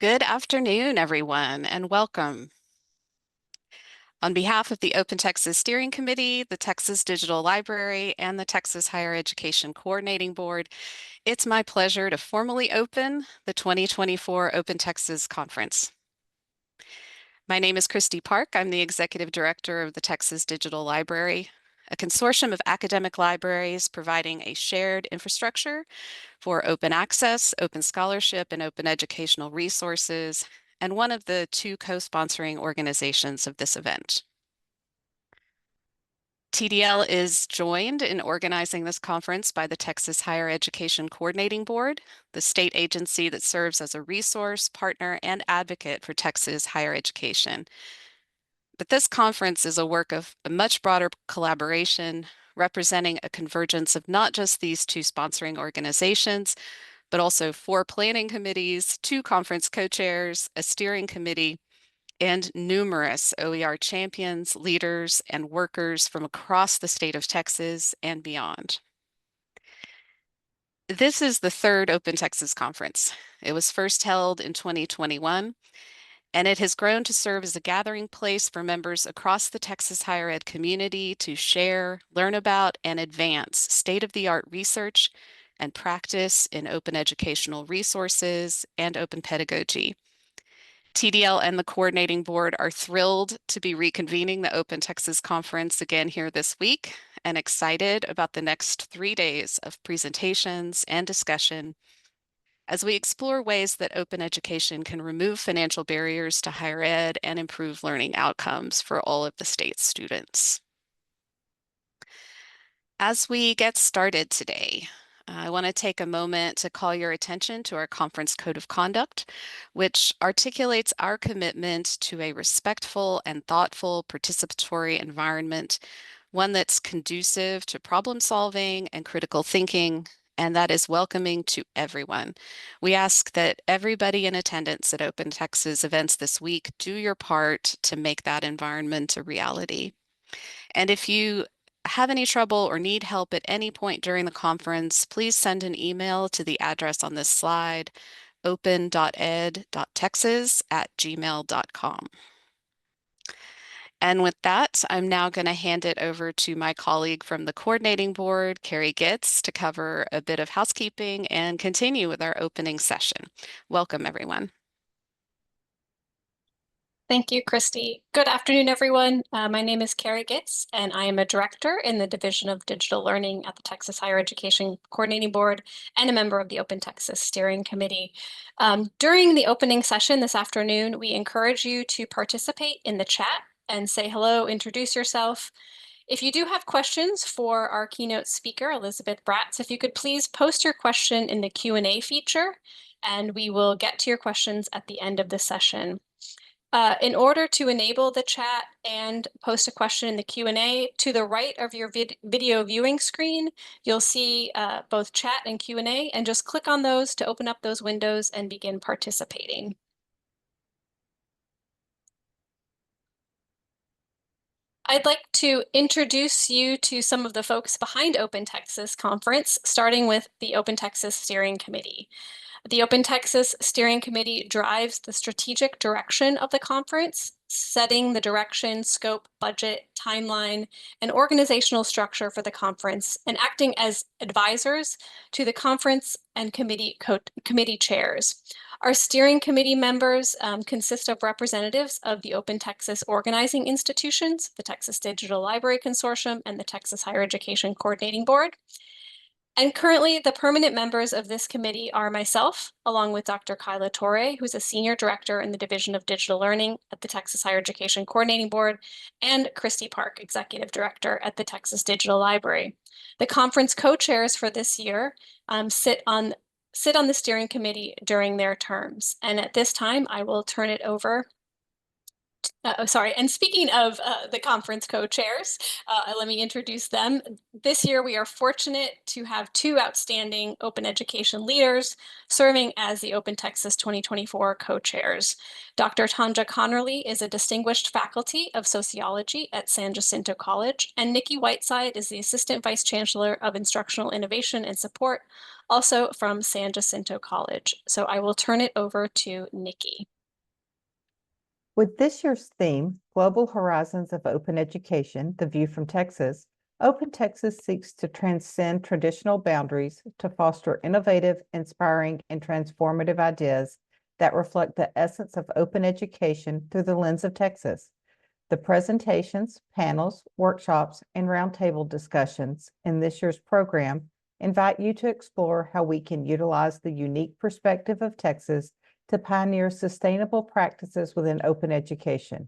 Good afternoon, everyone, and welcome. On behalf of the Open Texas Steering Committee, the Texas Digital Library, and the Texas Higher Education Coordinating Board, it's my pleasure to formally open the 2024 Open Texas Conference. My name is Christy Park. I'm the Executive Director of the Texas Digital Library, a consortium of academic libraries providing a shared infrastructure for open access, open scholarship, and open educational resources, and one of the two co-sponsoring organizations of this event. TDL is joined in organizing this conference by the Texas Higher Education Coordinating Board, the state agency that serves as a resource, partner, and advocate for Texas higher education. But this conference is a work of a much broader collaboration, representing a convergence of not just these two sponsoring organizations, but also 4 planning committees, 2 conference co-chairs, a steering committee, and numerous OER champions, leaders, and workers from across the state of Texas and beyond. This is the 3rd Open Texas Conference. It was first held in 2021, and it has grown to serve as a gathering place for members across the Texas higher ed community to share, learn about, and advance state-of-the-art research and practice in open educational resources and open pedagogy. TDL and the coordinating board are thrilled to be reconvening the Open Texas Conference again here this week and excited about the next 3 days of presentations and discussion as we explore ways that open education can remove financial barriers to higher ed and improve learning outcomes for all of the state's students. As we get started today, I want to take a moment to call your attention to our conference code of conduct, which articulates our commitment to a respectful and thoughtful participatory environment, one that's conducive to problem solving and critical thinking, and that is welcoming to everyone. We ask that everybody in attendance at Open Texas events this week do your part to make that environment a reality. And if you have any trouble or need help at any point during the conference, please send an email to the address on this slide, open.ed.texas@gmail.com. And with that, I'm now going to hand it over to my colleague from the coordinating board, Carrie Gitz, to cover a bit of housekeeping and continue with our opening session. Welcome, everyone. Thank you, Christy. Good afternoon, everyone. My name is Carrie Gitz, and I am a director in the Division of Digital Learning at the Texas Higher Education Coordinating Board and a member of the Open Texas Steering Committee. During the opening session this afternoon, we encourage you to participate in the chat and say hello, introduce yourself. If you do have questions for our keynote speaker, Elizabeth Braatz, if you could please post your question in the Q&A feature, and we will get to your questions at the end of the session. In order to enable the chat and post a question in the Q&A, to the right of your video viewing screen, you'll see both chat and Q&A, and just click on those to open up those windows and begin participating. I'd like to introduce you to some of the folks behind Open Texas Conference, starting with the Open Texas Steering Committee. The Open Texas Steering Committee drives the strategic direction of the conference, setting the direction, scope, budget, timeline, and organizational structure for the conference, and acting as advisors to the conference and committee chairs. Our steering committee members consist of representatives of the Open Texas organizing institutions, the Texas Digital Library Consortium, and the Texas Higher Education Coordinating Board. And currently, the permanent members of this committee are myself, along with Dr. Kyla Torre, who's a senior director in the Division of Digital Learning at the Texas Higher Education Coordinating Board, and Christy Park, executive director at the Texas Digital Library. The conference co-chairs for this year sit on the steering committee during their terms. And at this time, I will turn it over And speaking of the conference co-chairs, let me introduce them. This year, we are fortunate to have two outstanding open education leaders serving as the Open Texas 2024 co-chairs. Dr. Tanja Connerly is a distinguished faculty of sociology at San Jacinto College, and Nikki Whiteside is the Assistant Vice Chancellor of Instructional Innovation and Support, also from San Jacinto College. So I will turn it over to Nikki. With this year's theme, Global Horizons of Open Education, The View from Texas, Open Texas seeks to transcend traditional boundaries to foster innovative, inspiring, and transformative ideas that reflect the essence of open education through the lens of Texas. The presentations, panels, workshops, and roundtable discussions in this year's program invite you to explore how we can utilize the unique perspective of Texas to pioneer sustainable practices within open education,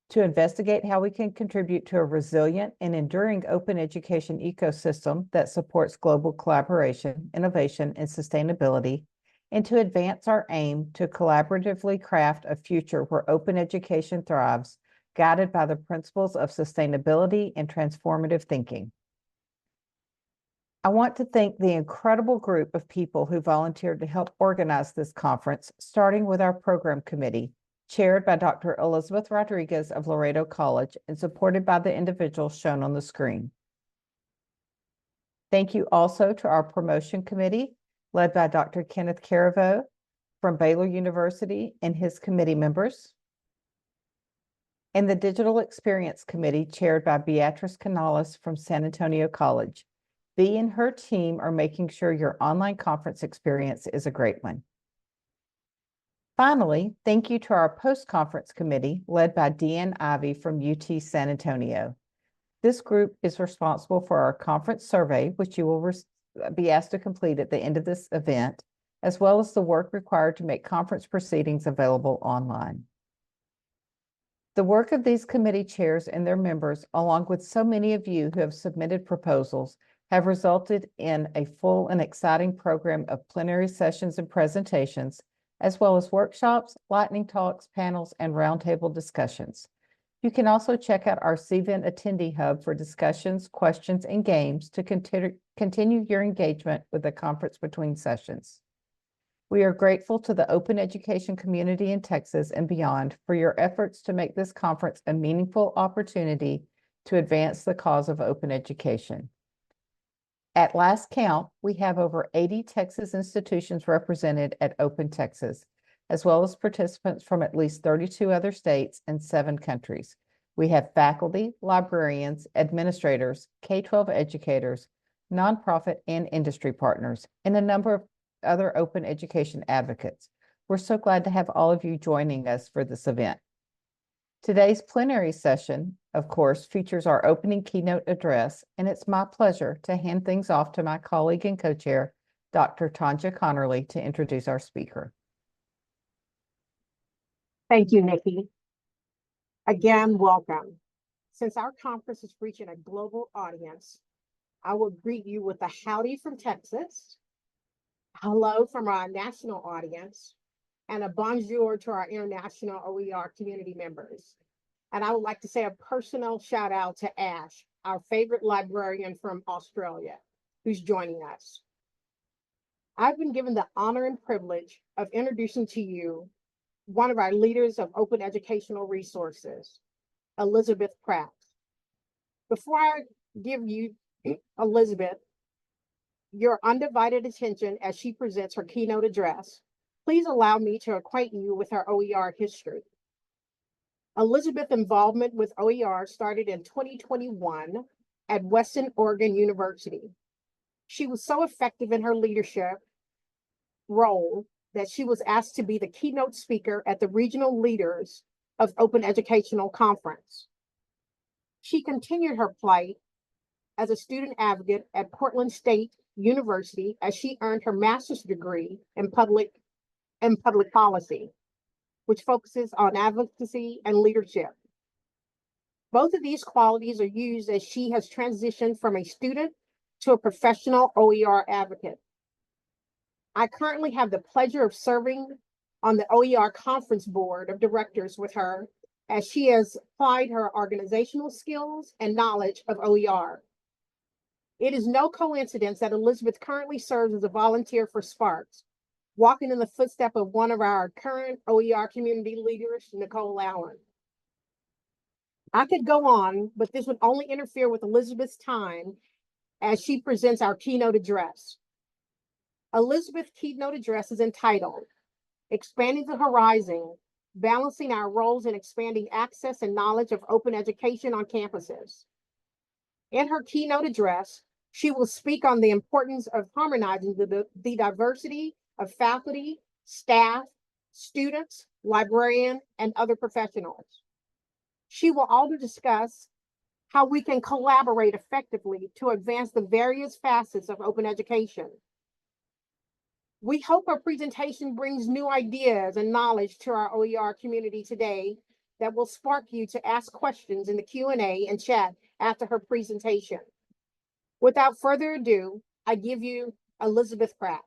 to investigate how we can contribute to a resilient and enduring open education ecosystem that supports global collaboration, innovation, and sustainability, and to advance our aim to collaboratively craft a future where open education thrives, guided by the principles of sustainability and transformative thinking. I want to thank the incredible group of people who volunteered to help organize this conference, starting with our program committee, chaired by Dr. Elizabeth Rodriguez of Laredo College and supported by the individuals shown on the screen. Thank you also to our promotion committee, led by Dr. Kenneth Caraveau from Baylor University and his committee members, and the Digital Experience Committee, chaired by Beatrice Canales from San Antonio College. Bea and her team are making sure your online conference experience is a great one. Finally, thank you to our post-conference committee led by Deanne Ivey from UT San Antonio. This group is responsible for our conference survey, which you will be asked to complete at the end of this event, as well as the work required to make conference proceedings available online. The work of these committee chairs and their members, along with so many of you who have submitted proposals, have resulted in a full and exciting program of plenary sessions and presentations, as well as workshops, lightning talks, panels, and roundtable discussions. You can also check out our CVent Attendee Hub for discussions, questions, and games to continue your engagement with the conference between sessions. We are grateful to the open education community in Texas and beyond for your efforts to make this conference a meaningful opportunity to advance the cause of open education. At last count, we have over 80 Texas institutions represented at Open Texas, as well as participants from at least 32 other states and 7 countries. We have faculty, librarians, administrators, K-12 educators, nonprofit and industry partners, and a number of other open education advocates. We're so glad to have all of you joining us for this event. Today's plenary session, of course, features our opening keynote address, and it's my pleasure to hand things off to my colleague and co-chair, Dr. Tanja Connerly, to introduce our speaker. Thank you, Nikki. Again, welcome. Since our conference is reaching a global audience, I will greet you with a howdy from Texas, hello from our national audience, and a bonjour to our international OER community members. And I would like to say a personal shout out to Ash, our favorite librarian from Australia, who's joining us. I've been given the honor and privilege of introducing to you one of our leaders of open educational resources, Elizabeth Braatz. Before I give you Elizabeth your undivided attention as she presents her keynote address, please allow me to acquaint you with her OER history. Elizabeth's involvement with OER started in 2021 at Western Oregon University. She was so effective in her leadership role that she was asked to be the keynote speaker at the Regional Leaders of Open Educational Conference. She continued her plight as a student advocate at Portland State University as she earned her master's degree in public policy, which focuses on advocacy and leadership. Both of these qualities are used as she has transitioned from a student to a professional OER advocate. I currently have the pleasure of serving on the OER conference board of directors with her as she has applied her organizational skills and knowledge of OER. It is no coincidence that Elizabeth currently serves as a volunteer for SPARC, walking in the footsteps of one of our current OER community leaders, Nicole Allen. I could go on, but this would only interfere with Elizabeth's time as she presents our keynote address. Elizabeth's keynote address is entitled, Expanding the Horizon, Balancing Our Roles in Expanding Access and Knowledge of Open Education on Campuses. In her keynote address, she will speak on the importance of harmonizing the diversity of faculty, staff, students, librarians, and other professionals. She will also discuss how we can collaborate effectively to advance the various facets of open education. We hope our presentation brings new ideas and knowledge to our OER community today that will spark you to ask questions in the Q&A and chat after her presentation. Without further ado, I give you Elizabeth Pratt.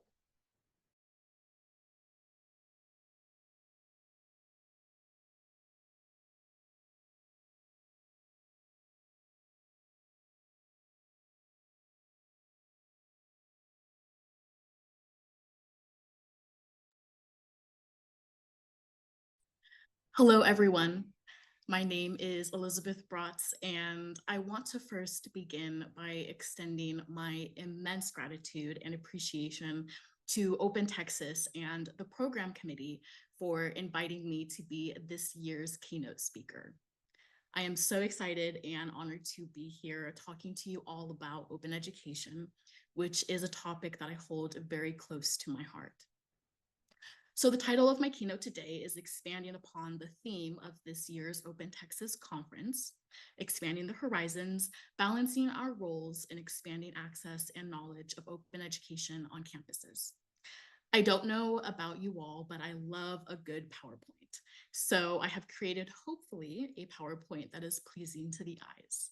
Hello, everyone. My name is Elizabeth Braatz, and I want to first begin by extending my immense gratitude and appreciation to Open Texas and the program committee for inviting me to be this year's keynote speaker. I am so excited and honored to be here talking to you all about open education, which is a topic that I hold very close to my heart. So the title of my keynote today is expanding upon the theme of this year's Open Texas Conference, expanding the horizons, balancing our roles in expanding access and knowledge of open education on campuses. I don't know about you all, but I love a good PowerPoint. So I have created, hopefully, a PowerPoint that is pleasing to the eyes.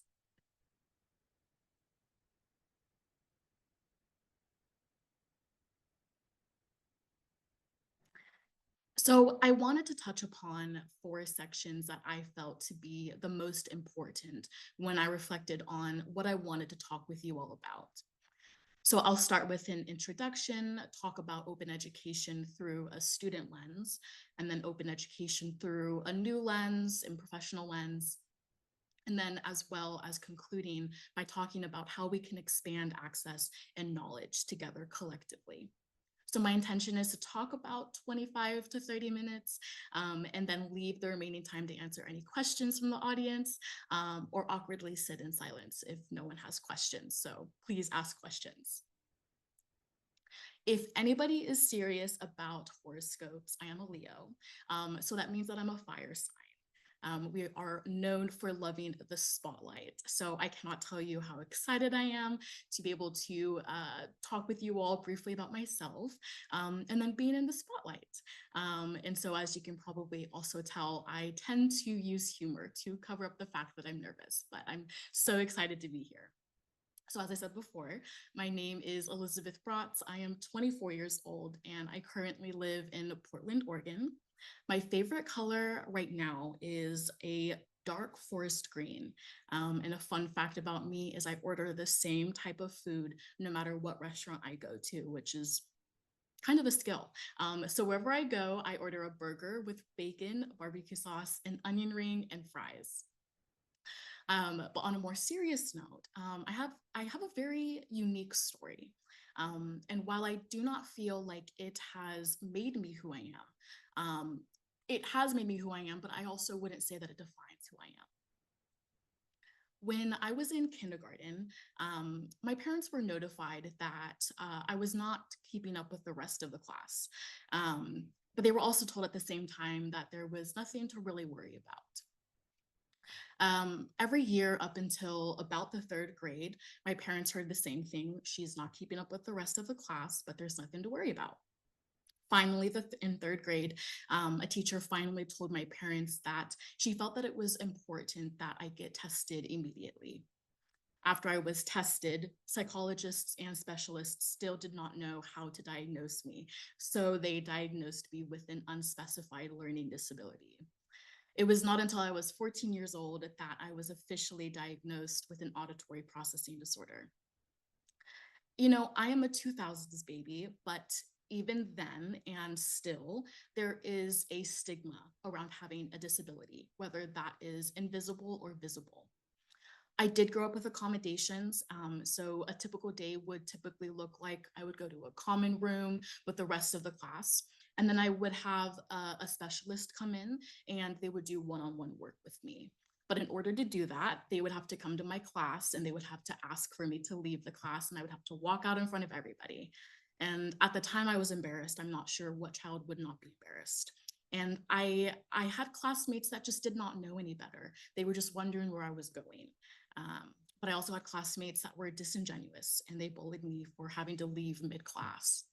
So I wanted to touch upon 4 sections that I felt to be the most important when I reflected on what I wanted to talk with you all about. So I'll start with an introduction, talk about open education through a student lens, and then open education through a new lens and professional lens. And then as well as concluding by talking about how we can expand access and knowledge together collectively. So my intention is to talk about 25 to 30 minutes and then leave the remaining time to answer any questions from the audience or awkwardly sit in silence if no one has questions. So please ask questions. If anybody is serious about horoscopes, I am a Leo. So that means that I'm a fire sign. We are known for loving the spotlight. So I cannot tell you how excited I am to be able to talk with you all briefly about myself and then being in the spotlight. And so as you can probably also tell, I tend to use humor to cover up the fact that I'm nervous, but I'm so excited to be here. So as I said before, my name is Elizabeth Braatz. I am 24 years old and I currently live in Portland, Oregon. My favorite color right now is a dark forest green. And a fun fact about me is I order the same type of food no matter what restaurant I go to, which is kind of a skill. So wherever I go, I order a burger with bacon, barbecue sauce, an onion ring, and fries. But on a more serious note, I have a very unique story. And while I do not feel like it has made me who I am, it has made me who I am, but I also wouldn't say that it defines who I am. When I was in kindergarten, my parents were notified that I was not keeping up with the rest of the class. But they were also told at the same time that there was nothing to really worry about. Every year up until about the 3rd grade, my parents heard the same thing. She's not keeping up with the rest of the class, but there's nothing to worry about. Finally, in 3rd grade, a teacher finally told my parents that she felt that it was important that I get tested immediately. After I was tested, psychologists and specialists still did not know how to diagnose me, so they diagnosed me with an unspecified learning disability. It was not until I was 14 years old that I was officially diagnosed with an auditory processing disorder. You know, I am a 2000s baby, but even then and still, there is a stigma around having a disability, whether that is invisible or visible. I did grow up with accommodations. So a typical day would typically look like I would go to a common room with the rest of the class. And then I would have a specialist come in and they would do one-on-one work with me. But in order to do that, they would have to come to my class and they would have to ask for me to leave the class and I would have to walk out in front of everybody. And at the time I was embarrassed. I'm not sure what child would not be embarrassed. And I had classmates that just did not know any better. They were just wondering where I was going. But I also had classmates that were disingenuous and they bullied me for having to leave mid-class.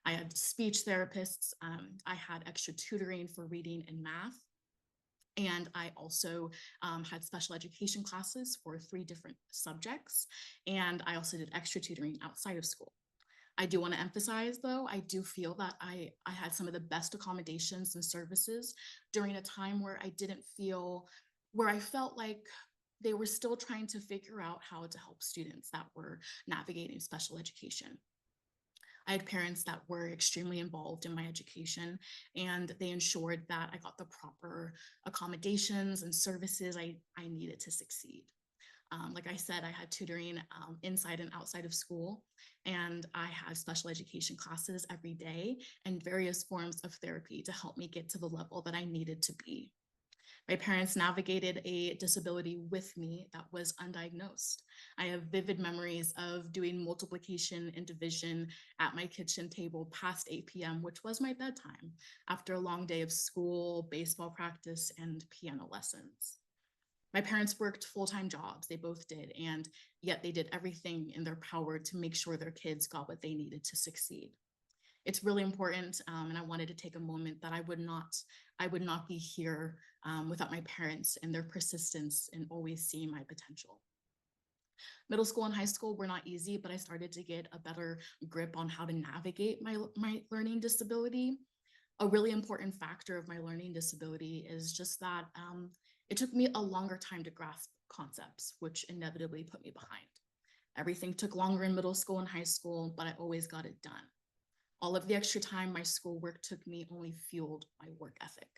I had speech therapists. I had extra tutoring for reading and math. And I also had special education classes for 3 different subjects. And I also did extra tutoring outside of school. I do want to emphasize, though, I do feel that I had some of the best accommodations and services during a time where I felt like they were still trying to figure out how to help students that were navigating special education. I had parents that were extremely involved in my education and they ensured that I got the proper accommodations and services I needed to succeed. Like I said, I had tutoring inside and outside of school, and I had special education classes every day and various forms of therapy to help me get to the level that I needed to be. My parents navigated a disability with me that was undiagnosed. I have vivid memories of doing multiplication and division at my kitchen table past 8 p.m., which was my bedtime, after a long day of school, baseball practice, and piano lessons. My parents worked full-time jobs, they both did, and yet they did everything in their power to make sure their kids got what they needed to succeed. It's really important, and I wanted to take a moment that I would not be here without my parents and their persistence in always seeing my potential. Middle school and high school were not easy, but I started to get a better grip on how to navigate my learning disability. A really important factor of my learning disability is just that it took me a longer time to grasp concepts, which inevitably put me behind. Everything took longer in middle school and high school, but I always got it done. All of the extra time my schoolwork took me only fueled my work ethic.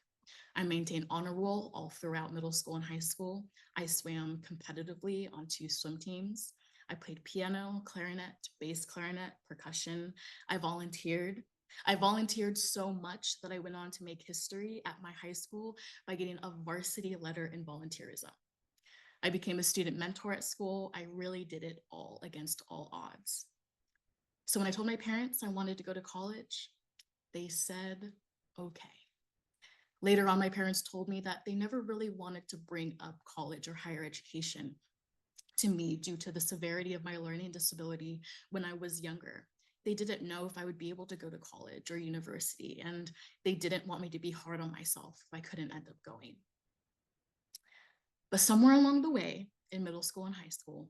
I maintained honor roll all throughout middle school and high school. I swam competitively on 2 swim teams. I played piano, clarinet, bass clarinet, percussion. I volunteered. I volunteered so much that I went on to make history at my high school by getting a varsity letter in volunteerism. I became a student mentor at school. I really did it all against all odds. So when I told my parents I wanted to go to college, they said, okay. Later on, my parents told me that they never really wanted to bring up college or higher education to me due to the severity of my learning disability when I was younger. They didn't know if I would be able to go to college or university, and they didn't want me to be hard on myself if I couldn't end up going. But somewhere along the way, in middle school and high school,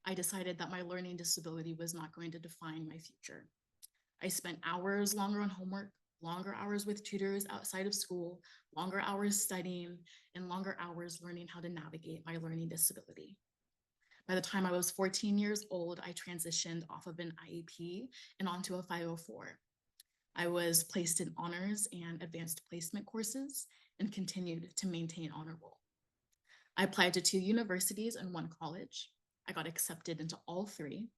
I decided that my learning disability was not going to define my future. I spent hours longer on homework, longer hours with tutors outside of school, longer hours studying, and longer hours learning how to navigate my learning disability. By the time I was 14 years old, I transitioned off of an IEP and onto a 504. I was placed in honors and advanced placement courses and continued to maintain honor roll. I applied to 2 universities and 1 college. I got accepted into all 3.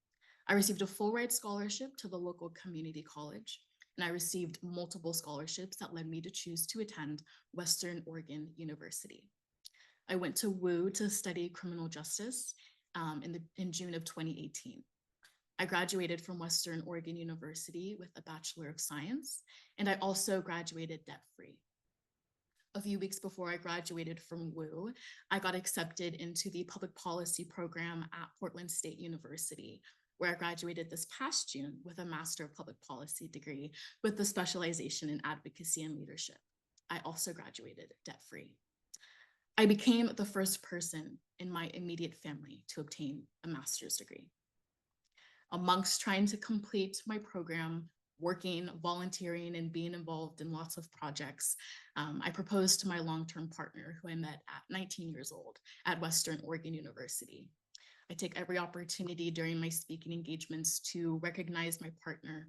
I received a full ride scholarship to the local community college, and I received multiple scholarships that led me to choose to attend Western Oregon University. I went to WU to study criminal justice in June of 2018. I graduated from Western Oregon University with a Bachelor of Science, and I also graduated debt-free. A few weeks before I graduated from WU, I got accepted into the public policy program at Portland State University, where I graduated this past June with a Master of Public Policy degree with a specialization in advocacy and leadership. I also graduated debt-free. I became the first person in my immediate family to obtain a master's degree. Amongst trying to complete my program, working, volunteering, and being involved in lots of projects, I proposed to my long-term partner, who I met at 19 years old at Western Oregon University. I take every opportunity during my speaking engagements to recognize my partner,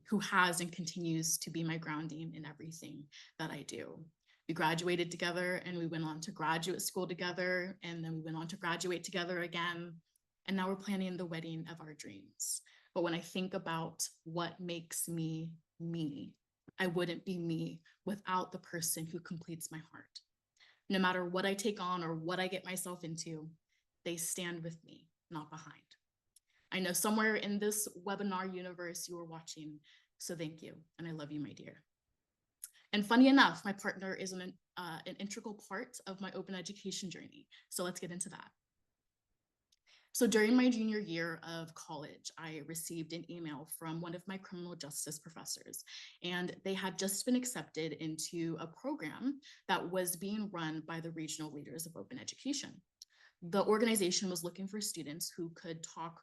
who has and continues to be my grounding in everything that I do. We graduated together, and we went on to graduate school together, and then we went on to graduate together again. And now we're planning the wedding of our dreams. But when I think about what makes me me, I wouldn't be me without the person who completes my heart. No matter what I take on or what I get myself into, they stand with me, not behind. I know somewhere in this webinar universe you are watching, so thank you, and I love you, my dear. And funny enough, my partner is an integral part of my open education journey, so let's get into that. So during my junior year of college, I received an email from one of my criminal justice professors, and they had just been accepted into a program that was being run by the regional leaders of open education. The organization was looking for students who could talk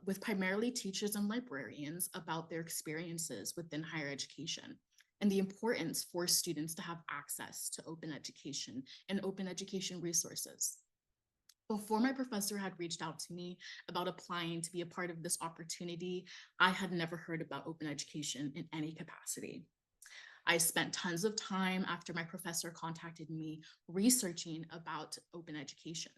with primarily teachers and librarians about their experiences within higher education and the importance for students to have access to open education and open education resources. Before my professor had reached out to me about applying to be a part of this opportunity, I had never heard about open education in any capacity. I spent tons of time after my professor contacted me researching about open education.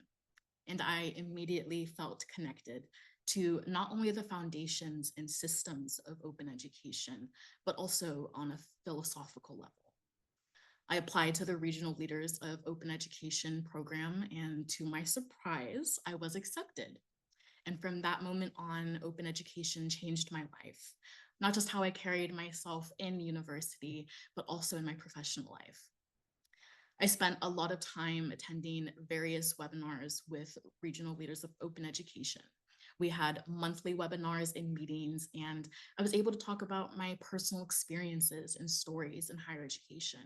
And I immediately felt connected to not only the foundations and systems of open education, but also on a philosophical level. I applied to the regional leaders of open education program, and to my surprise, I was accepted. And from that moment on, open education changed my life, not just how I carried myself in university, but also in my professional life. I spent a lot of time attending various webinars with regional leaders of open education. We had monthly webinars and meetings, and I was able to talk about my personal experiences and stories in higher education.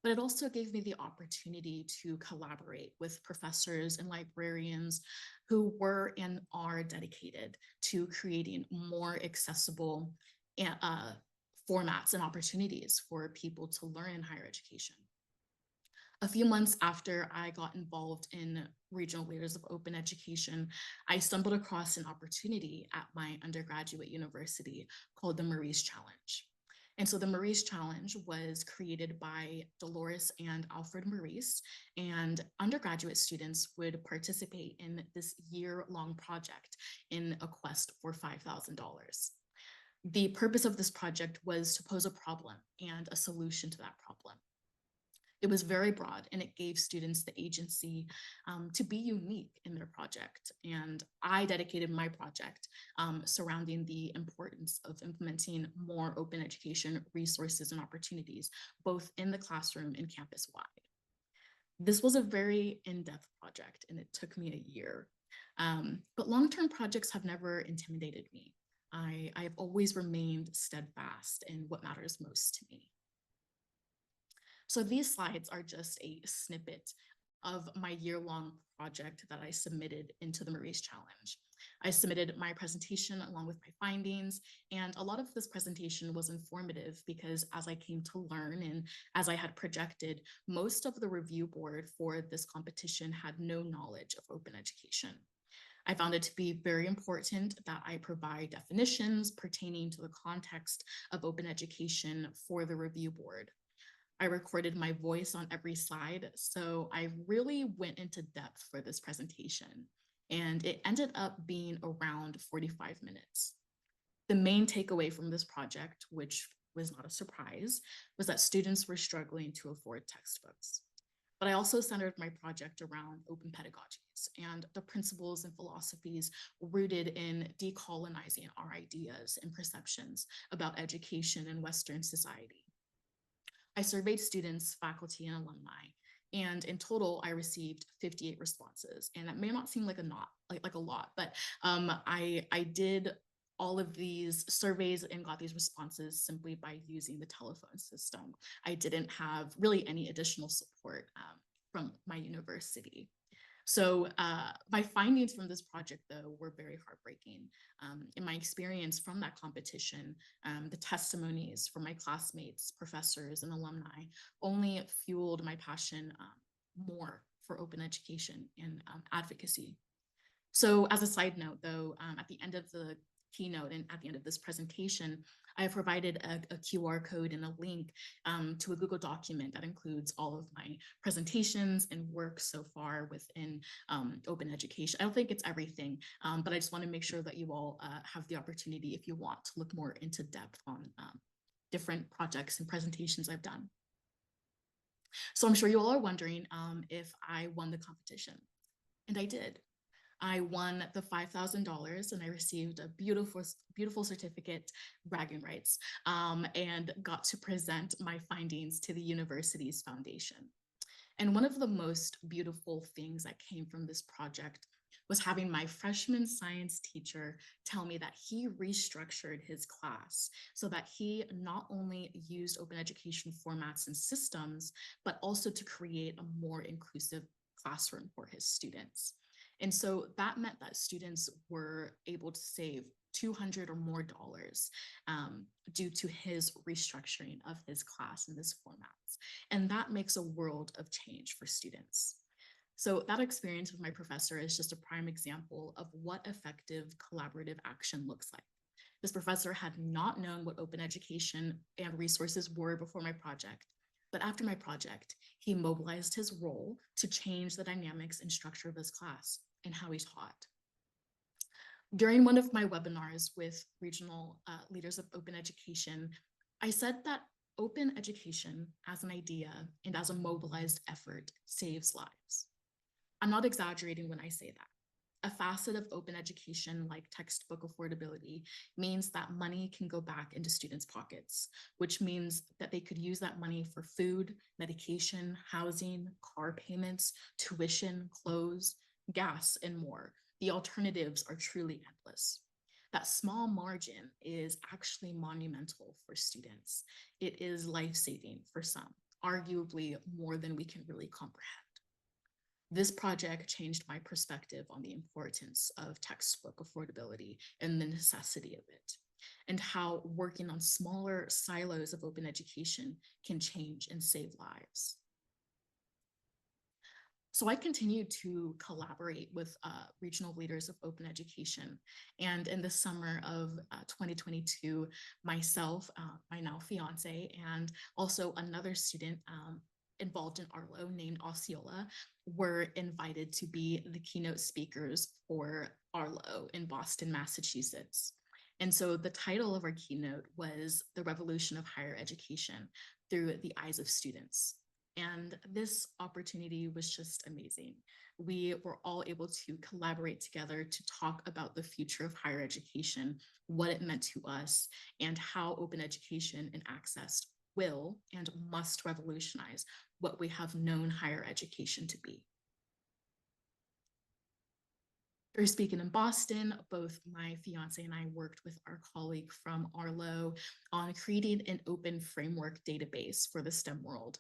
But it also gave me the opportunity to collaborate with professors and librarians who were and are dedicated to creating more accessible formats and opportunities for people to learn in higher education. A few months after I got involved in regional leaders of open education, I stumbled across an opportunity at my undergraduate university called the Maurice Challenge. And so the Maurice Challenge was created by Dolores and Alfred Maurice, and undergraduate students would participate in this year-long project in a quest for $5,000. The purpose of this project was to pose a problem and a solution to that problem. It was very broad, and it gave students the agency to be unique in their project. And I dedicated my project surrounding the importance of implementing more open education resources and opportunities, both in the classroom and campus-wide. This was a very in-depth project, and it took me a year. But long-term projects have never intimidated me. I have always remained steadfast in what matters most to me. So these slides are just a snippet of my year-long project that I submitted into the Maurice Challenge. I submitted my presentation along with my findings, and a lot of this presentation was informative because as I came to learn and as I had projected, most of the review board for this competition had no knowledge of open education. I found it to be very important that I provide definitions pertaining to the context of open education for the review board. I recorded my voice on every slide, so I really went into depth for this presentation, and it ended up being around 45 minutes. The main takeaway from this project, which was not a surprise, was that students were struggling to afford textbooks. But I also centered my project around open pedagogies and the principles and philosophies rooted in decolonizing our ideas and perceptions about education in Western society. I surveyed students, faculty, and alumni, and in total, I received 58 responses. And that may not seem like a lot, but I did all of these surveys and got these responses simply by using the telephone system. I didn't have really any additional support from my university. So my findings from this project, though, were very heartbreaking. In my experience from that competition, the testimonies from my classmates, professors, and alumni only fueled my passion more for open education and advocacy. So as a side note, though, at the end of the keynote and at the end of this presentation, I have provided a QR code and a link to a Google document that includes all of my presentations and work so far within open education. I don't think it's everything, but I just want to make sure that you all have the opportunity, if you want, to look more into depth on different projects and presentations I've done. So I'm sure you all are wondering if I won the competition, and I did. I won the $5,000 and I received a beautiful, beautiful certificate, bragging rights, and got to present my findings to the university's foundation. And one of the most beautiful things that came from this project was having my freshman science teacher tell me that he restructured his class so that he not only used open education formats and systems, but also to create a more inclusive classroom for his students. And so that meant that students were able to save $200 or more due to his restructuring of his class in this formats. And that makes a world of change for students. So that experience with my professor is just a prime example of what effective collaborative action looks like. This professor had not known what open education and resources were before my project. But after my project, he mobilized his role to change the dynamics and structure of his class and how he taught. During one of my webinars with regional leaders of open education, I said that open education as an idea and as a mobilized effort saves lives. I'm not exaggerating when I say that. A facet of open education, like textbook affordability, means that money can go back into students' pockets, which means that they could use that money for food, medication, housing, car payments, tuition, clothes, gas, and more. The alternatives are truly endless. That small margin is actually monumental for students. It is life-saving for some, arguably more than we can really comprehend. This project changed my perspective on the importance of textbook affordability and the necessity of it, and how working on smaller silos of open education can change and save lives. So I continued to collaborate with regional leaders of open education. And in the summer of 2022, myself, my now fiance, and also another student involved in Arlo named Osceola were invited to be the keynote speakers for Arlo in Boston, Massachusetts. And so the title of our keynote was The Revolution of Higher Education Through the Eyes of Students. And this opportunity was just amazing. We were all able to collaborate together to talk about the future of higher education, what it meant to us, and how open education and access will and must revolutionize what we have known higher education to be. After speaking in Boston, both my fiance and I worked with our colleague from Arlo on creating an open framework database for the STEM world.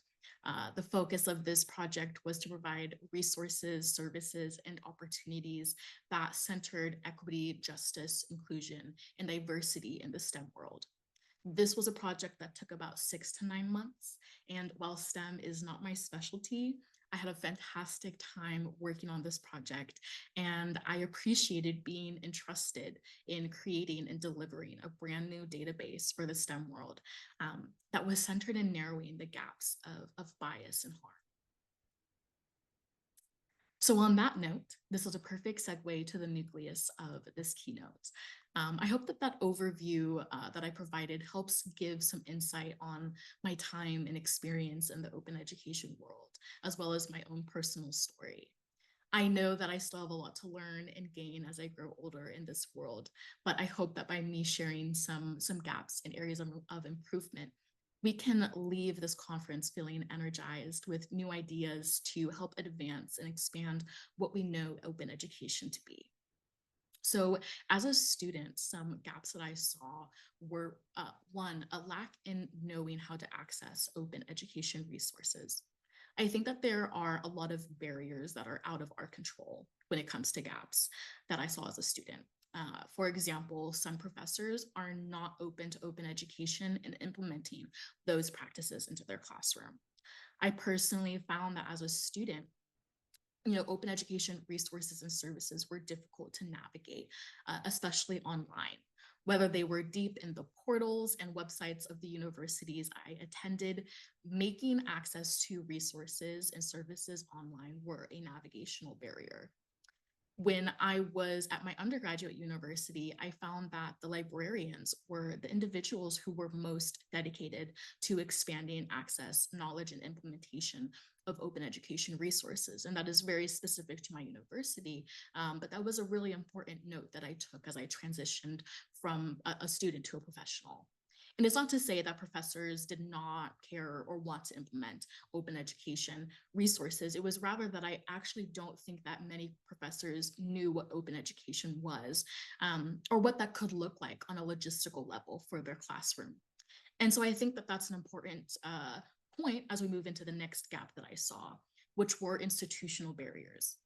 The focus of this project was to provide resources, services, and opportunities that centered equity, justice, inclusion, and diversity in the STEM world. This was a project that took about 6 to 9 months, and while STEM is not my specialty, I had a fantastic time working on this project, and I appreciated being entrusted in creating and delivering a brand new database for the STEM world that was centered in narrowing the gaps of bias and harm. So on that note, this is a perfect segue to the nucleus of this keynote. I hope that that overview that I provided helps give some insight on my time and experience in the open education world, as well as my own personal story. I know that I still have a lot to learn and gain as I grow older in this world, but I hope that by me sharing some gaps and areas of improvement, we can leave this conference feeling energized with new ideas to help advance and expand what we know open education to be. So as a student, some gaps that I saw were one, a lack in knowing how to access open education resources. I think that there are a lot of barriers that are out of our control when it comes to gaps that I saw as a student. For example, some professors are not open to open education and implementing those practices into their classroom. I personally found that as a student, open education resources and services were difficult to navigate, especially online. Whether they were deep in the portals and websites of the universities I attended, making access to resources and services online were a navigational barrier. When I was at my undergraduate university, I found that the librarians were the individuals who were most dedicated to expanding access, knowledge, and implementation of open education resources. And that is very specific to my university. But that was a really important note that I took as I transitioned from a student to a professional. And it's not to say that professors did not care or want to implement open education resources. It was rather that I actually don't think that many professors knew what open education was, or what that could look like on a logistical level for their classroom. And so I think that that's an important point as we move into the next gap that I saw, which were institutional barriers.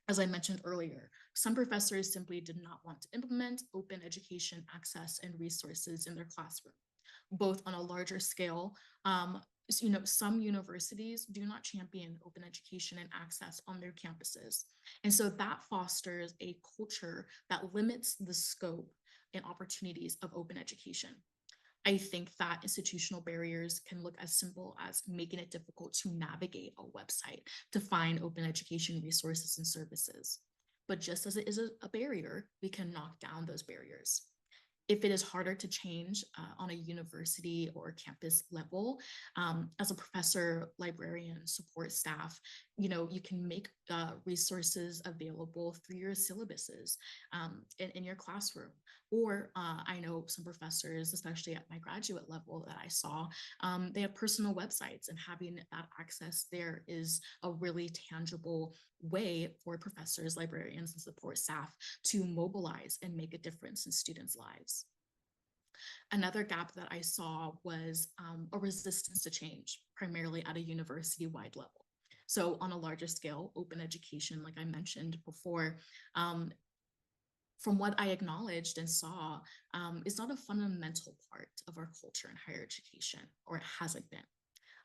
As I mentioned earlier, some professors simply did not want to implement open education access and resources in their classroom, both on a larger scale. Some universities do not champion open education and access on their campuses. And so that fosters a culture that limits the scope and opportunities of open education. I think that institutional barriers can look as simple as making it difficult to navigate a website to find open education resources and services. But just as it is a barrier, we can knock down those barriers. If it is harder to change on a university or campus level, as a professor, librarian, support staff, you can make resources available through your syllabuses in your classroom. Or I know some professors, especially at my graduate level that I saw, they have personal websites, and having that access there is a really tangible way for professors, librarians, and support staff to mobilize and make a difference in students' lives. Another gap that I saw was a resistance to change, primarily at a university-wide level. So on a larger scale, open education, like I mentioned before, from what I acknowledged and saw, is not a fundamental part of our culture in higher education, or it hasn't been.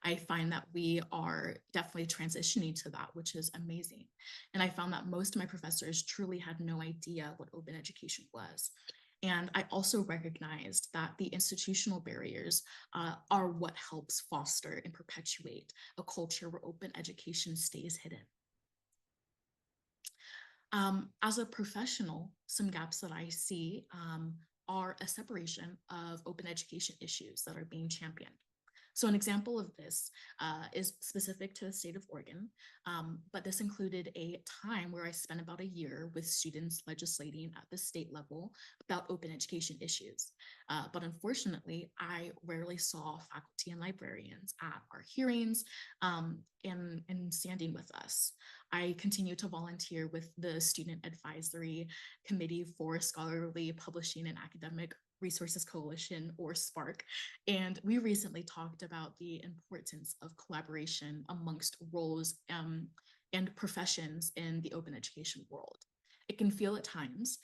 I find that we are definitely transitioning to that, which is amazing. And I found that most of my professors truly had no idea what open education was. And I also recognized that the institutional barriers are what helps foster and perpetuate a culture where open education stays hidden. As a professional, some gaps that I see are a separation of open education issues that are being championed. So an example of this is specific to the state of Oregon, but this included a time where I spent about a year with students legislating at the state level about open education issues. But unfortunately, I rarely saw faculty and librarians at our hearings and standing with us. I continue to volunteer with the Student Advisory Committee for Scholarly Publishing and Academic Resources Coalition, or SPARC. And we recently talked about the importance of collaboration amongst roles and professions in the open education world. It can feel at times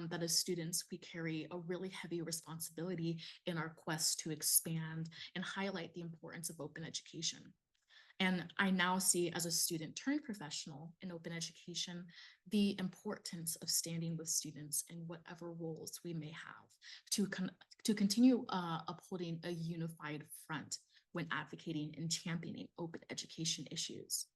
that as students, we carry a really heavy responsibility in our quest to expand and highlight the importance of open education. And I now see, as a student turned professional in open education, the importance of standing with students in whatever roles we may have to continue upholding a unified front when advocating and championing open education issues.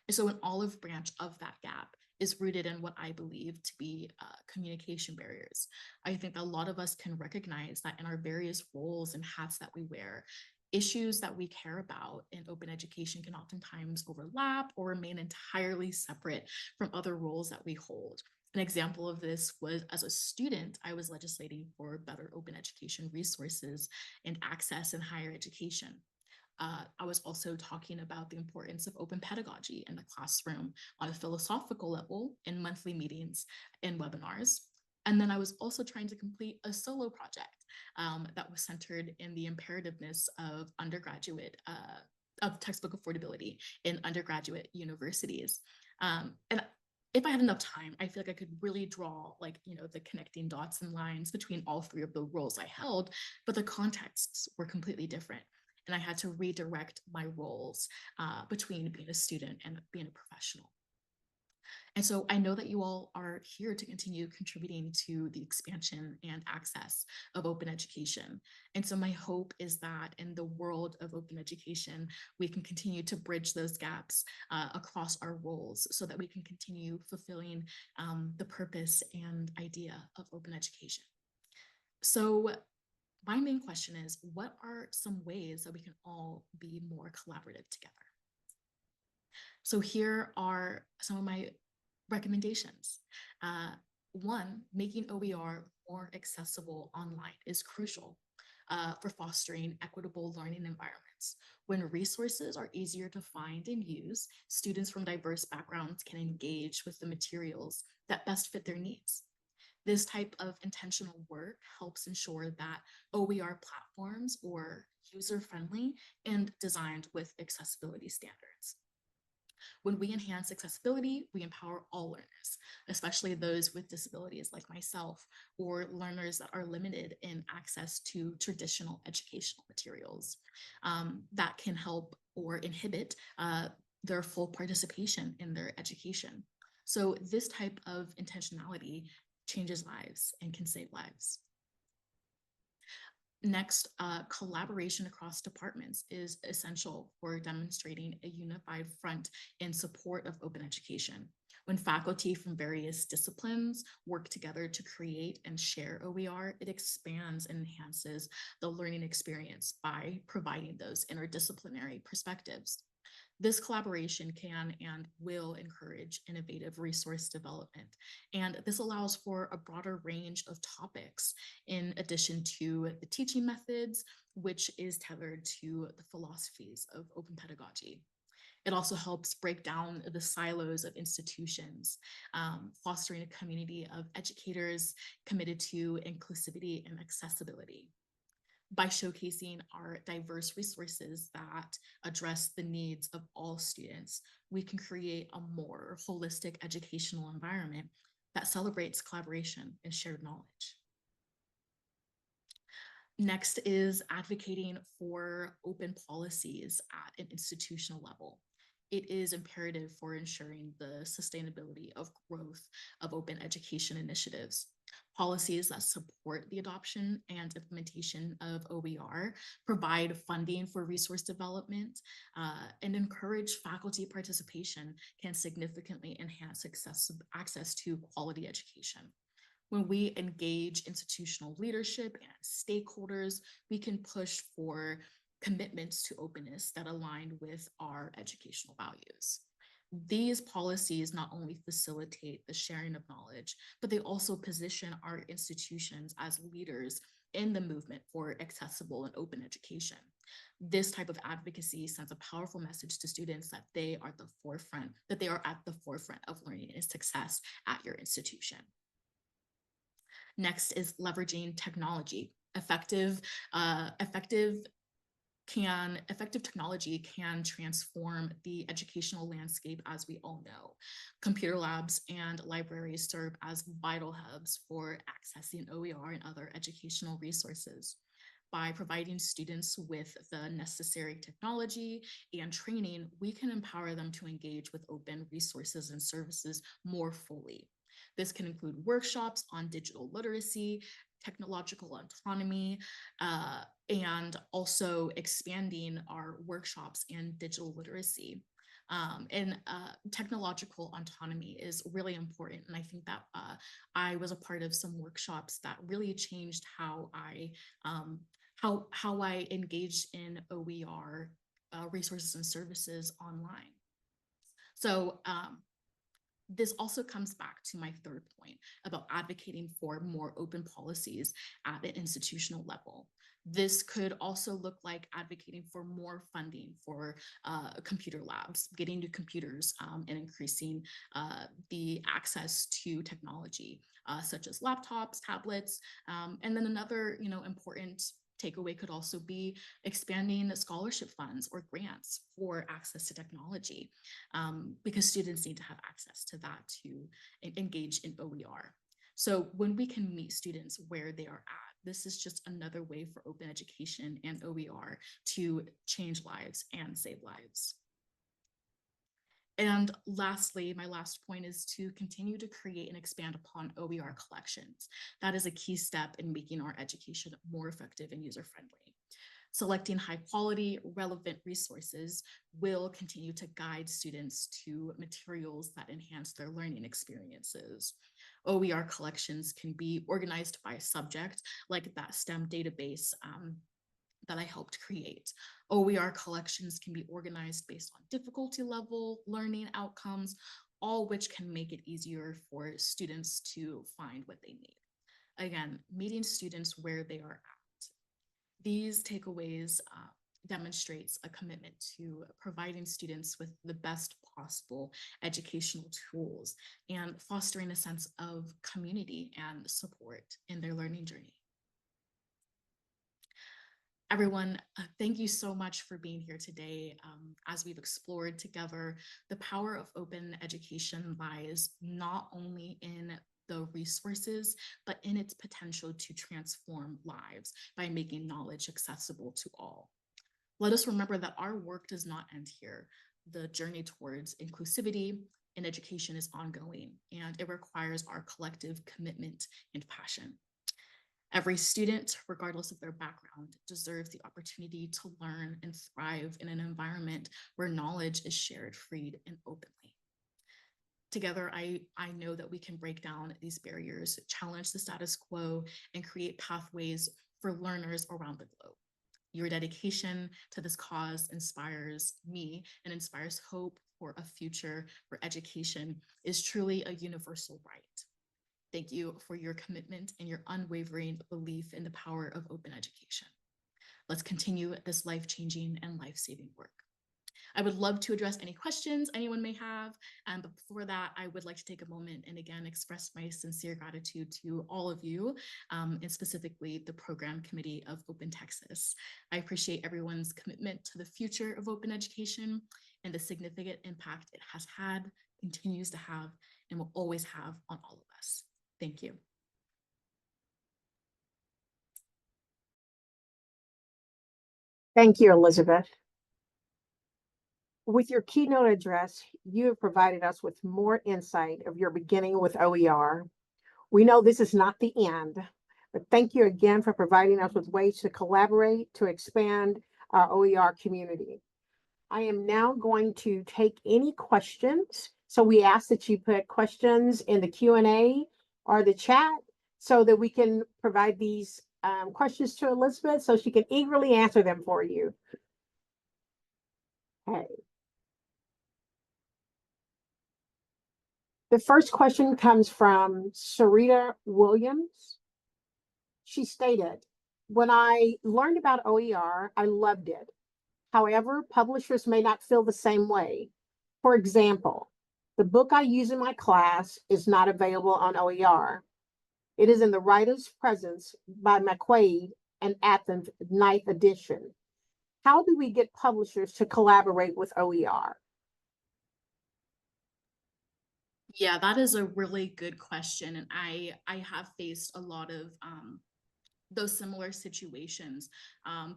And so an olive branch of that gap is rooted in what I believe to be communication barriers. I think a lot of us can recognize that in our various roles and hats that we wear, issues that we care about in open education can oftentimes overlap or remain entirely separate from other roles that we hold. An example of this was, as a student, I was legislating for better open education resources and access in higher education. I was also talking about the importance of open pedagogy in the classroom on a philosophical level in monthly meetings and webinars. And then I was also trying to complete a solo project that was centered in the imperativeness of undergraduate of textbook affordability in undergraduate universities. And if I had enough time, I feel like I could really draw the connecting dots and lines between all three of the roles I held, but the contexts were completely different. And I had to redirect my roles between being a student and being a professional. And so I know that you all are here to continue contributing to the expansion and access of open education. And so my hope is that in the world of open education, we can continue to bridge those gaps across our roles so that we can continue fulfilling the purpose and idea of open education. So my main question is, what are some ways that we can all be more collaborative together? So here are some of my recommendations. One, making OER more accessible online is crucial for fostering equitable learning environments. When resources are easier to find and use, students from diverse backgrounds can engage with the materials that best fit their needs. This type of intentional work helps ensure that OER platforms are user-friendly and designed with accessibility standards. When we enhance accessibility, we empower all learners, especially those with disabilities like myself, or learners that are limited in access to traditional educational materials that can help or inhibit their full participation in their education. So this type of intentionality changes lives and can save lives. Next, collaboration across departments is essential for demonstrating a unified front in support of open education. When faculty from various disciplines work together to create and share OER, it expands and enhances the learning experience by providing those interdisciplinary perspectives. This collaboration can and will encourage innovative resource development. And this allows for a broader range of topics in addition to the teaching methods, which is tethered to the philosophies of open pedagogy. It also helps break down the silos of institutions, fostering a community of educators committed to inclusivity and accessibility. By showcasing our diverse resources that address the needs of all students, we can create a more holistic educational environment that celebrates collaboration and shared knowledge. Next is advocating for open policies at an institutional level. It is imperative for ensuring the sustainability of growth of open education initiatives. Policies that support the adoption and implementation of OER, provide funding for resource development, and encourage faculty participation can significantly enhance access to quality education. When we engage institutional leadership and stakeholders, we can push for commitments to openness that align with our educational values. These policies not only facilitate the sharing of knowledge, but they also position our institutions as leaders in the movement for accessible and open education. This type of advocacy sends a powerful message to students that they are at the forefront of learning and success at your institution. Next is leveraging technology. Effective technology can transform the educational landscape, as we all know. Computer labs and libraries serve as vital hubs for accessing OER and other educational resources. By providing students with the necessary technology and training, we can empower them to engage with open resources and services more fully. This can include workshops on digital literacy, technological autonomy, and also expanding our workshops in digital literacy. Technological autonomy is really important. And I think that I was a part of some workshops that really changed how I engaged in OER resources and services online. So this also comes back to my third point about advocating for more open policies at an institutional level. This could also look like advocating for more funding for computer labs, getting new computers and increasing the access to technology, such as laptops, tablets. And then another important takeaway could also be expanding scholarship funds or grants for access to technology, because students need to have access to that to engage in OER. So when we can meet students where they are at, this is just another way for open education and OER to change lives and save lives. And lastly, my last point is to continue to create and expand upon OER collections. That is a key step in making our education more effective and user-friendly. Selecting high quality, relevant resources will continue to guide students to materials that enhance their learning experiences. OER collections can be organized by subject, like that STEM database that I helped create. OER collections can be organized based on difficulty level, learning outcomes, all which can make it easier for students to find what they need. Again, meeting students where they are at. These takeaways demonstrates a commitment to providing students with the best possible educational tools and fostering a sense of community and support in their learning journey. Everyone, thank you so much for being here today. As we've explored together, the power of open education lies not only in the resources, but in its potential to transform lives by making knowledge accessible to all. Let us remember that our work does not end here. The journey towards inclusivity in education is ongoing, and it requires our collective commitment and passion. Every student, regardless of their background, deserves the opportunity to learn and thrive in an environment where knowledge is shared, freely, and openly. Together, I know that we can break down these barriers, challenge the status quo, and create pathways for learners around the globe. Your dedication to this cause inspires me and inspires hope for a future where education is truly a universal right. Thank you for your commitment and your unwavering belief in the power of open education. Let's continue this life-changing and life-saving work. I would love to address any questions anyone may have, but before that, I would like to take a moment and again express my sincere gratitude to all of you, and specifically the Program Committee of Open Texas. I appreciate everyone's commitment to the future of open education and the significant impact it has had, continues to have, and will always have on all of us. Thank you. Thank you, Elizabeth. With your keynote address, you have provided us with more insight of your beginning with OER. We know this is not the end, but thank you again for providing us with ways to collaborate to expand our OER community. I am now going to take any questions. So we ask that you put questions in the Q&A or the chat so that we can provide these questions to Elizabeth so she can eagerly answer them for you. Okay. The first question comes from Sarita Williams. She stated, when I learned about OER, I loved it. However, publishers may not feel the same way. For example, the book I use in my class is not available on OER. It is in the Writer's Presence by McQuaid and at the 9th edition. How do we get publishers to collaborate with OER? Yeah, that is a really good question. And I have faced a lot of those similar situations,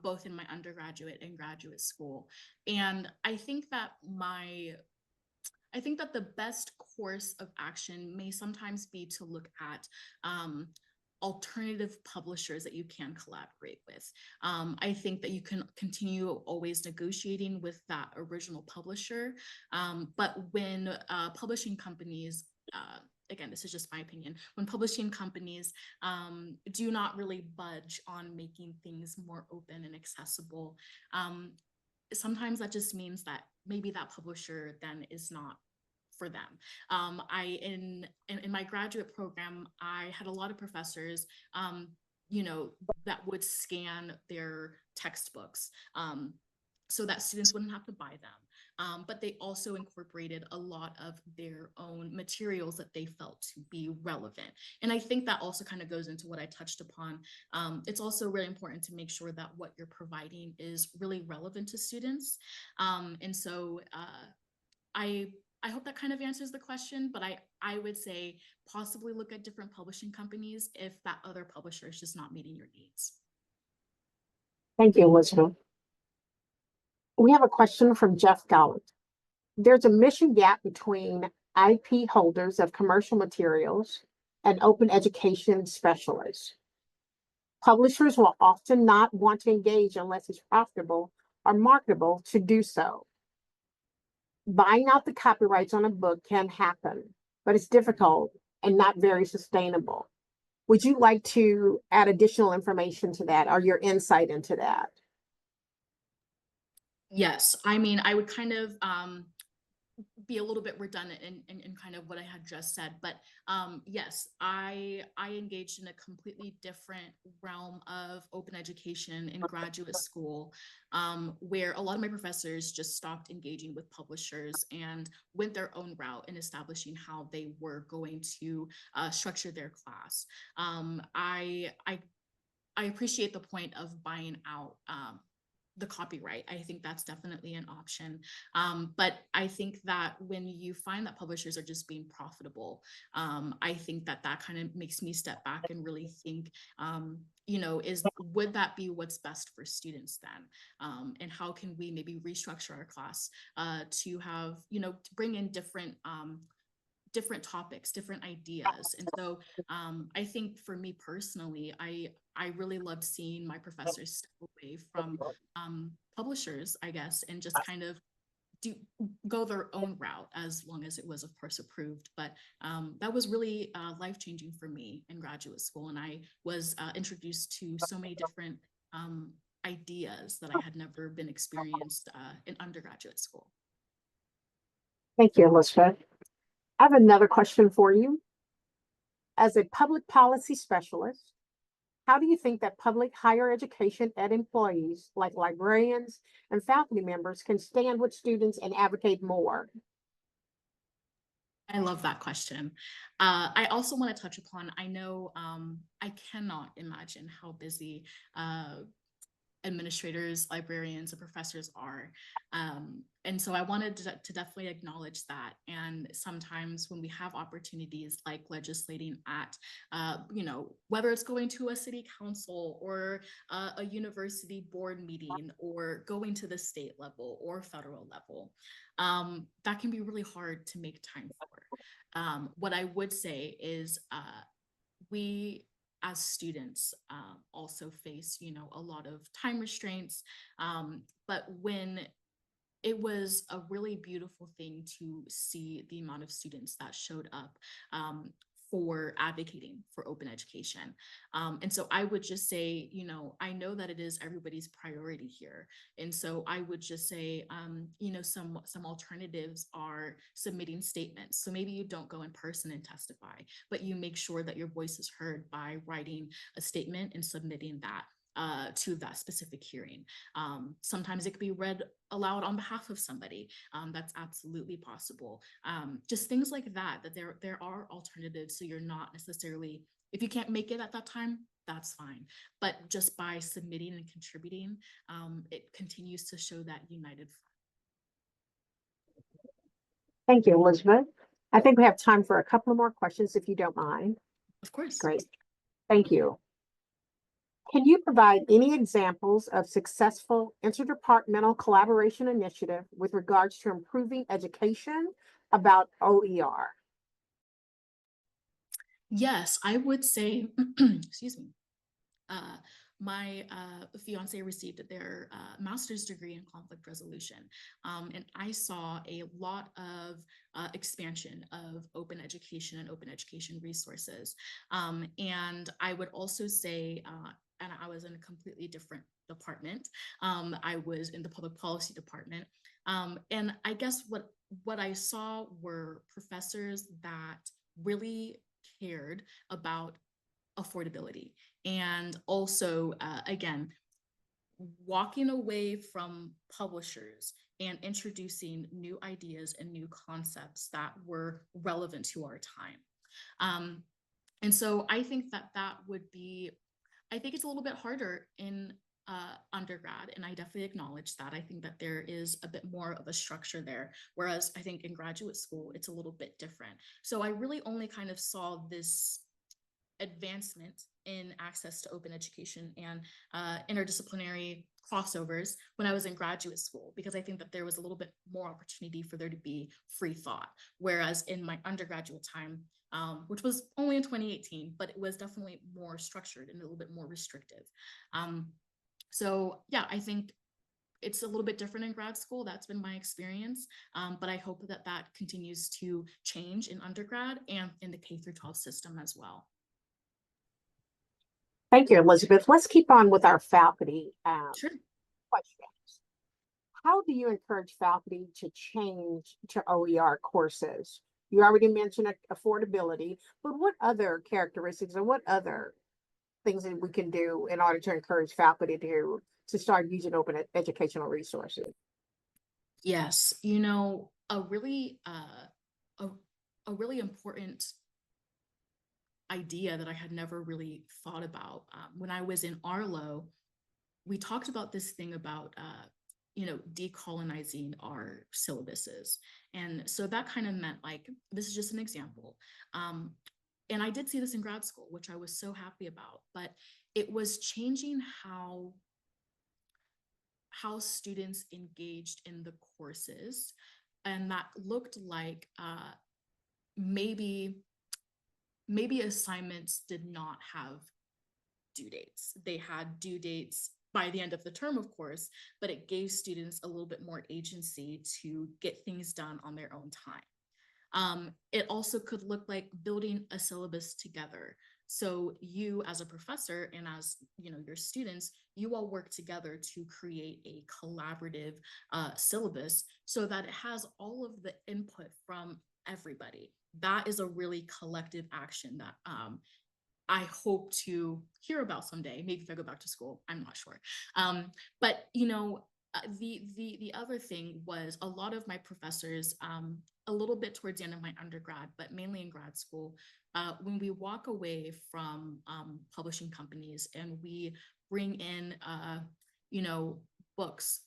both in my undergraduate and graduate school. And I think that the best course of action may sometimes be to look at alternative publishers that you can collaborate with. I think that you can continue always negotiating with that original publisher, but when publishing companies, again, this is just my opinion, when publishing companies do not really budge on making things more open and accessible, sometimes that just means that maybe that publisher then is not for them. In my graduate program, I had a lot of professors, that would scan their textbooks so that students wouldn't have to buy them. but they also incorporated a lot of their own materials that they felt to be relevant. And I think that also kind of goes into what I touched upon. It's also really important to make sure that what you're providing is really relevant to students. And so I hope that kind of answers the question, but I would say possibly look at different publishing companies if that other publisher is just not meeting your needs. Thank you, Elizabeth. We have a question from Jeff Gallant. There's a mission gap between IP holders of commercial materials and open education specialists. Publishers will often not want to engage unless it's profitable or marketable to do so. Buying out the copyrights on a book can happen, but it's difficult and not very sustainable. Would you like to add additional information to that or your insight into that? Yes, I mean, I would kind of be a little bit redundant in kind of what I had just said, but yes, I engaged in a completely different realm of open education in graduate school, where a lot of my professors just stopped engaging with publishers and went their own route in establishing how they were going to structure their class. I appreciate the point of buying out the copyright. I think that's definitely an option. But I think that when you find that publishers are just being profitable, I think that that kind of makes me step back and really think, would that be what's best for students then? And how can we maybe restructure our class to have, to bring in different topics, different ideas. And so I think for me personally, I really loved seeing my professors step away from publishers, I guess, and just kind of go their own route, as long as it was, of course, approved. But that was really life-changing for me in graduate school. And I was introduced to so many different ideas that I had never been experienced in undergraduate school. Thank you, Elizabeth. I have another question for you. As a public policy specialist, how do you think that public higher education ed employees like librarians and faculty members can stand with students and advocate more? I love that question. I also want to touch upon, I know I cannot imagine how busy administrators, librarians, and professors are. And so I wanted to definitely acknowledge that. And sometimes when we have opportunities like legislating at, whether it's going to a city council or a university board meeting or going to the state level or federal level, that can be really hard to make time for. What I would say is we as students also face, a lot of time restraints. But when it was a really beautiful thing to see the amount of students that showed up for advocating for open education. And so I would just say, I know that it is everybody's priority here. And so I would just say, some alternatives are submitting statements. So maybe you don't go in person and testify, but you make sure that your voice is heard by writing a statement and submitting that to that specific hearing. Sometimes it could be read aloud on behalf of somebody. That's absolutely possible. Just things like that, there are alternatives. So you're not necessarily, if you can't make it at that time, that's fine. But just by submitting and contributing, it continues to show that united front. Thank you, Elizabeth. I think we have time for a couple of more questions, if you don't mind. Of course. Great. Thank you. Can you provide any examples of successful interdepartmental collaboration initiative with regards to improving education about OER? Yes, I would say, excuse me, my fiance received their master's degree in conflict resolution. And I saw a lot of expansion of open education and open education resources. And I would also say, and I was in a completely different department. I was in the public policy department. And I guess what I saw were professors that really cared about affordability. And also, again, walking away from publishers and introducing new ideas and new concepts that were relevant to our time. And so I think that would be, I think it's a little bit harder in undergrad, and I definitely acknowledge that. I think that there is a bit more of a structure there, whereas I think in graduate school, it's a little bit different. So I really only kind of saw this advancement in access to open education and interdisciplinary crossovers when I was in graduate school, because I think that there was a little bit more opportunity for there to be free thought. Whereas in my undergraduate time, which was only in 2018, but it was definitely more structured and a little bit more restrictive. So yeah, I think it's a little bit different in grad school. That's been my experience. But I hope that that continues to change in undergrad and in the K through 12 system as well. Thank you, Elizabeth. Let's keep on with our faculty Sure. questions. How do you encourage faculty to change to OER courses? You already mentioned affordability, but what other characteristics or what other things that we can do in order to encourage faculty to start using open educational resources? Yes, you know, a really important idea that I had never really thought about when I was in Arlo, we talked about this thing about you know, decolonizing our syllabuses. And so that kind of meant, like, this is just an example. And I did see this in grad school, which I was so happy about, but it was changing how students engaged in the courses. And that looked like maybe assignments did not have due dates. They had due dates by the end of the term, of course, but it gave students a little bit more agency to get things done on their own time. It also could look like building a syllabus together. So you as a professor and as, you know, your students, you all work together to create a collaborative syllabus so that it has all of the input from everybody. That is a really collective action that I hope to hear about someday. Maybe if I go back to school, I'm not sure. But you know, the other thing was a lot of my professors, a little bit towards the end of my undergrad, but mainly in grad school, when we walk away from publishing companies and we bring in, you know, books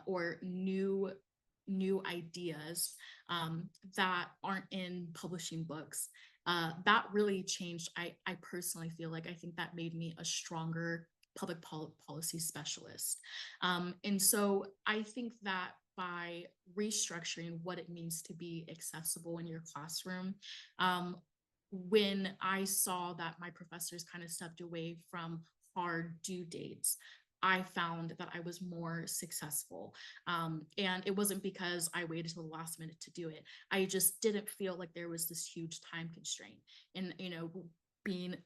or new ideas that aren't in publishing books, that really changed. I personally feel like I think that made me a stronger public policy specialist. And so I think that by restructuring what it means to be accessible in your classroom, when I saw that my professors kind of stepped away from hard due dates, I found that I was more successful. And it wasn't because I waited till the last minute to do it. I just didn't feel like there was this huge time constraint. And, you know,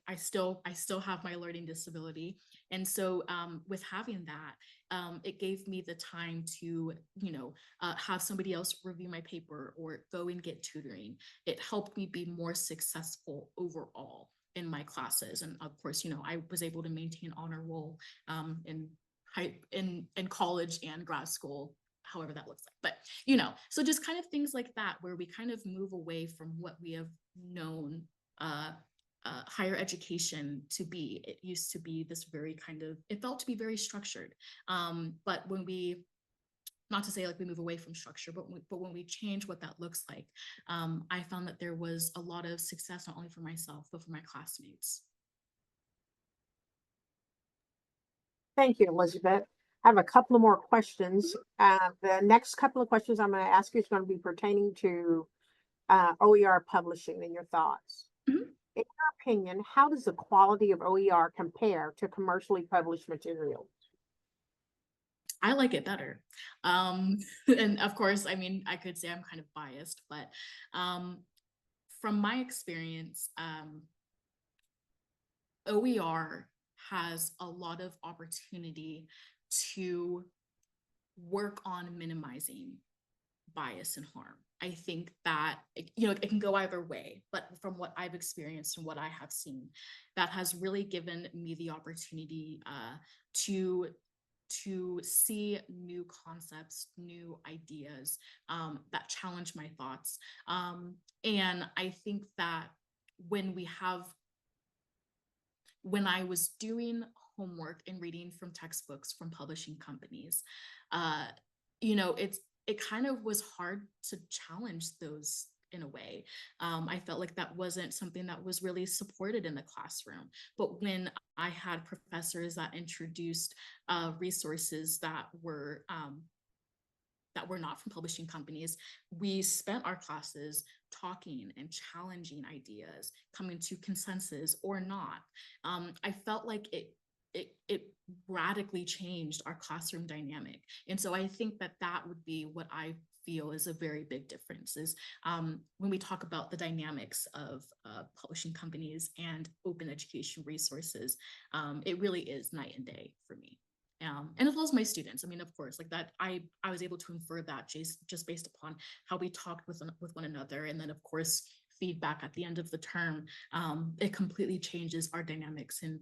I still have my learning disability. And so with having that, it gave me the time to, you know, have somebody else review my paper or go and get tutoring. It helped me be more successful overall in my classes. And of course, you know, I was able to maintain honor roll in college and grad school, however that looks like. But, you know, so just kind of things like that, where we kind of move away from what we have known higher education to be. It used to be this very kind of, it felt to be very structured. But when we, not to say like we move away from structure, but when we change what that looks like, I found that there was a lot of success, not only for myself, but for my classmates. Thank you, Elizabeth. I have a couple of more questions. The next couple of questions I'm going to ask you is going to be pertaining to OER publishing and your thoughts. Mm-hmm. In your opinion, how does the quality of OER compare to commercially published materials? I like it better. And of course, I mean, I could say I'm kind of biased, but from my experience, OER has a lot of opportunity to work on minimizing bias and harm. I think that, you know, it can go either way, but from what I've experienced and what I have seen, that has really given me the opportunity to see new concepts, new ideas that challenge my thoughts. And I think that when I was doing homework and reading from textbooks from publishing companies, it kind of was hard to challenge those in a way. I felt like that wasn't something that was really supported in the classroom. But when I had professors that introduced resources that were not from publishing companies, we spent our classes talking and challenging ideas, coming to consensus or not. I felt like it radically changed our classroom dynamic. And so I think that would be what I feel is a very big difference is when we talk about the dynamics of publishing companies and open education resources, it really is night and day for me. And as well as my students. I mean, of course, like that, I was able to infer that just based upon how we talked with one another. And then, of course, feedback at the end of the term, it completely changes our dynamics and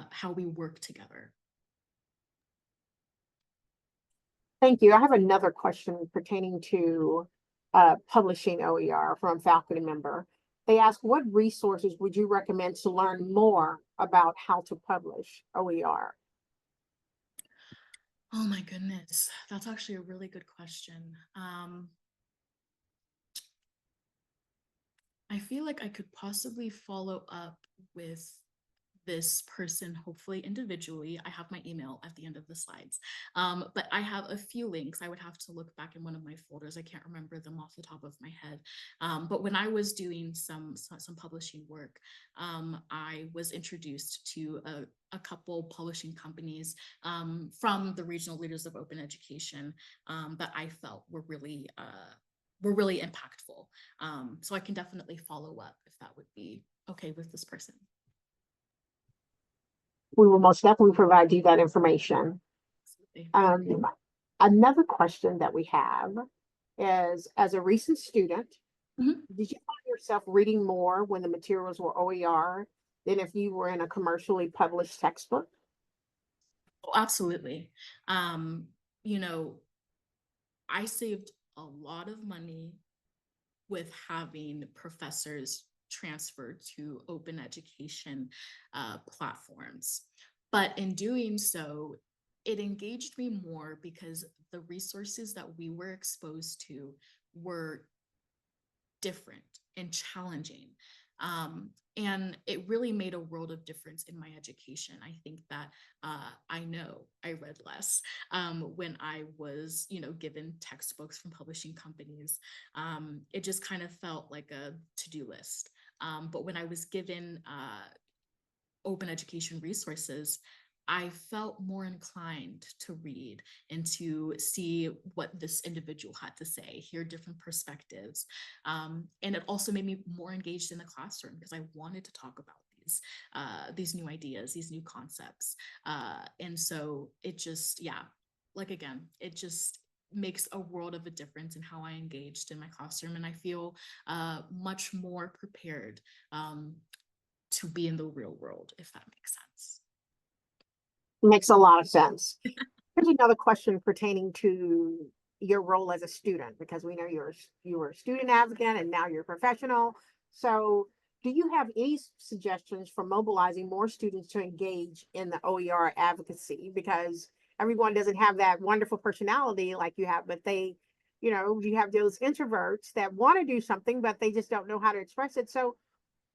how we work together. Thank you. I have another question pertaining to publishing OER from a faculty member. They ask, what resources would you recommend to learn more about how to publish OER? Oh my goodness, that's actually a really good question. I feel like I could possibly follow up with this person, hopefully individually. I have my email at the end of the slides, but I have a few links. I would have to look back in one of my folders. I can't remember them off the top of my head. But when I was doing some publishing work, I was introduced to a couple publishing companies from the regional leaders of open education that I felt were really impactful. So I can definitely follow up if that would be okay with this person. We will most definitely provide you that information. Another question that we have is, as a recent student, did you find yourself reading more when the materials were OER than if you were in a commercially published textbook? Oh, absolutely. I saved a lot of money with having professors transferred to open education platforms. But in doing so, it engaged me more because the resources that we were exposed to were different and challenging. And it really made a world of difference in my education. I think that I know I read less when I was, given textbooks from publishing companies. It just kind of felt like a to-do list. But when I was given open education resources, I felt more inclined to read and to see what this individual had to say, hear different perspectives. And it also made me more engaged in the classroom because I wanted to talk about these new ideas, these new concepts. And so it just, it just makes a world of a difference in how I engaged in my classroom. And I feel much more prepared to be in the real world, if that makes sense. Makes a lot of sense. Here's another question pertaining to your role as a student, because we know you were a student advocate and now you're a professional. So do you have any suggestions for mobilizing more students to engage in the OER advocacy? Because everyone doesn't have that wonderful personality like you have, but you have those introverts that want to do something, but they just don't know how to express it. So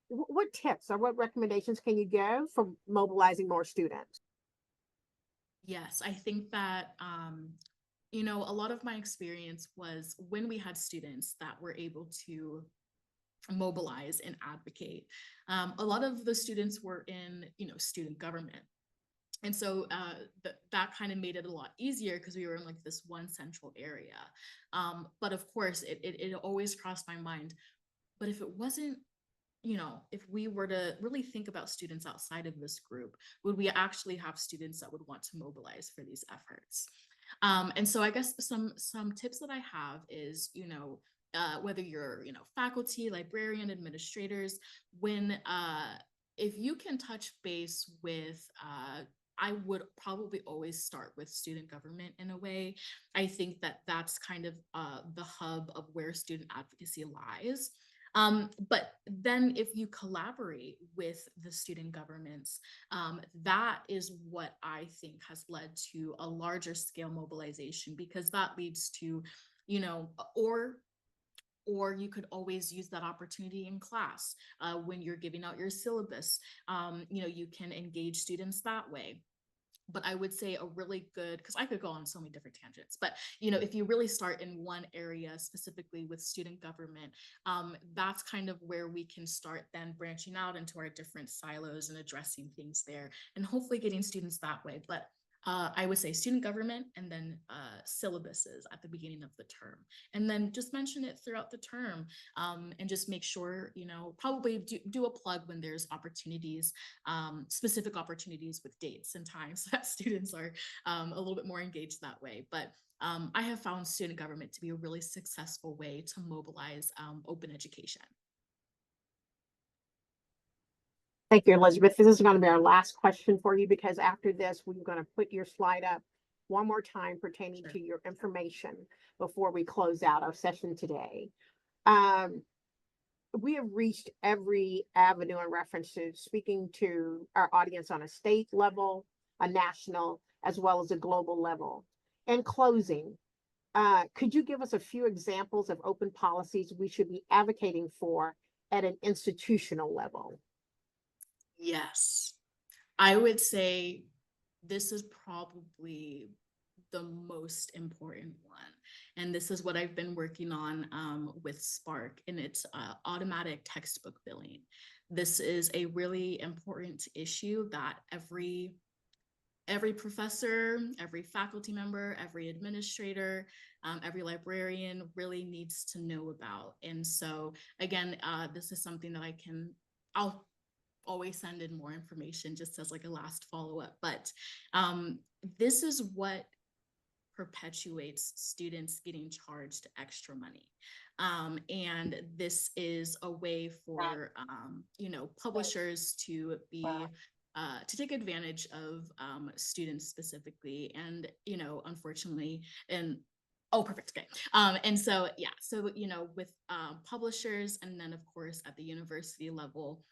what tips or what recommendations can you give for mobilizing more students? Yes, I think that, a lot of my experience was when we had students that were able to mobilize and advocate. A lot of the students were in, student government. And so that kind of made it a lot easier because we were in like this one central area. But of course, it always crossed my mind. But if it wasn't, if we were to really think about students outside of this group, would we actually have students that would want to mobilize for these efforts? And so I guess some tips that I have is, whether you're, faculty, librarian, administrators, if you can touch base with I would probably always start with student government in a way. I think that that's kind of the hub of where student advocacy lies. But then if you collaborate with the student governments, that is what I think has led to a larger scale mobilization, because that leads to, you know, or you could always use that opportunity in class when you're giving out your syllabus. You know, you can engage students that way. But I would say a really good, because I could go on so many different tangents, but you know, if you really start in one area specifically with student government, that's kind of where we can start then branching out into our different silos and addressing things there, and hopefully getting students that way. But I would say student government, and then syllabuses at the beginning of the term, and then just mention it throughout the term, and just make sure, you know, probably do a plug when there's opportunities, specific opportunities with dates and times, so that students are a little bit more engaged that way. But I have found student government to be a really successful way to mobilize open education. Thank you, Elizabeth. This is going to be our last question for you, because after this, we're going to put your slide up one more time pertaining Sure. to your information before we close out our session today. We have reached every avenue in reference to speaking to our audience on a state level, a national, as well as a global level. In closing, could you give us a few examples of open policies we should be advocating for at an institutional level? Yes, I would say this is probably the most important one. And this is what I've been working on with SPARC, and it's automatic textbook billing. This is a really important issue that every professor, every faculty member, every administrator, every librarian really needs to know about. And so again, this is something that I'll always send in more information just as like a last follow-up. But this is what perpetuates students getting charged extra money. And this is a way for you know, publishers to be to take advantage of students specifically. And you know, unfortunately, and oh, perfect. Okay. And so yeah, so you know, with publishers, and then of course at the university level,